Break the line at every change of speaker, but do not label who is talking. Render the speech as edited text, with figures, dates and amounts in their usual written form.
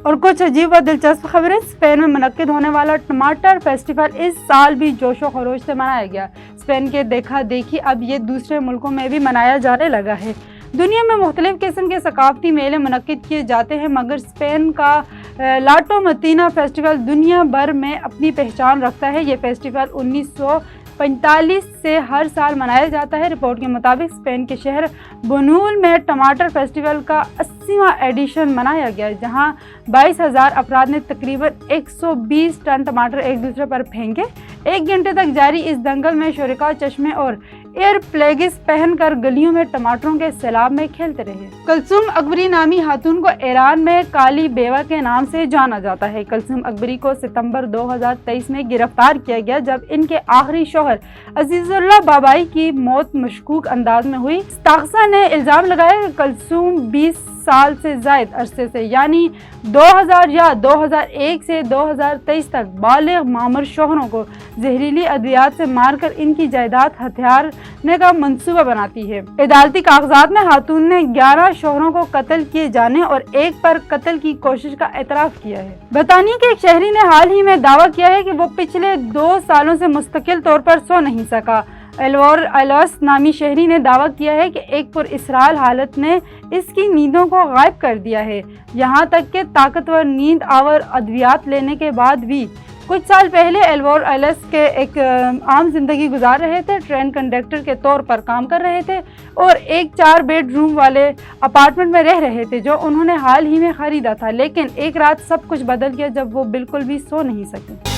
اور کچھ عجیب و دلچسپ خبریں۔ اسپین میں منعقد ہونے والا ٹماٹر فیسٹیول اس سال بھی جوش و خروش سے منایا گیا۔ اسپین کے دیکھا دیکھی اب یہ دوسرے ملکوں میں بھی منایا جانے لگا ہے۔ دنیا میں مختلف قسم کے ثقافتی میلے منعقد کیے جاتے ہیں، مگر اسپین کا لا ٹوماتینا فیسٹیول دنیا بھر میں اپنی پہچان رکھتا ہے۔ یہ فیسٹیول 1945 سے ہر سال منایا جاتا ہے۔ رپورٹ کے مطابق اسپین کے شہر بنول میں ٹماٹر فیسٹیول کا 80واں ایڈیشن منایا گیا، جہاں 22,000 افراد نے تقریباً 120 ٹن ٹماٹر ایک دوسرے پر پھینکے۔ 1 گھنٹے تک جاری اس دنگل میں شرکاء چشمے اور ایئر پلگز پہن کر گلیوں میں ٹماٹروں کے سیلاب میں کھیلتے رہے۔ کلثوم اکبری نامی خاتون کو ایران میں کالی بیوہ کے نام سے جانا جاتا ہے۔ کلثوم اکبری کو ستمبر 2023 میں گرفتار کیا گیا، جب ان کے آخری شوہر عزیز اللہ بابائی کی موت مشکوک انداز میں ہوئی۔ استغاثہ نے الزام لگایا کہ کلثوم 20 سال سے زائد عرصے سے یعنی 2000 یا 2001 سے 2023 تک بالغ معمر شوہروں کو زہریلی ادویات سے مار کر ان کی جائیداد ہتھیارنے کا منصوبہ بناتی ہے۔ عدالتی کاغذات میں خاتون نے 11 شوہروں کو قتل کیے جانے اور ایک پر قتل کی کوشش کا اعتراف کیا ہے۔ برطانیہ کے ایک شہری نے حال ہی میں دعویٰ کیا ہے کہ وہ پچھلے 2 سالوں سے مستقل طور پر سو نہیں سکا۔ ایلور ایلوس نامی شہری نے دعویٰ کیا ہے کہ ایک پراسرار حالت نے اس کی نیندوں کو غائب کر دیا ہے، یہاں تک کہ طاقتور نیند آور ادویات لینے کے بعد بھی۔ کچھ سال پہلے ایلور ایلوس کے ایک عام زندگی گزار رہے تھے، ٹرین کنڈکٹر کے طور پر کام کر رہے تھے اور ایک 4 بیڈ روم والے اپارٹمنٹ میں رہ رہے تھے جو انہوں نے حال ہی میں خریدا تھا، لیکن ایک رات سب کچھ بدل گیا جب وہ بالکل بھی سو نہیں سکے۔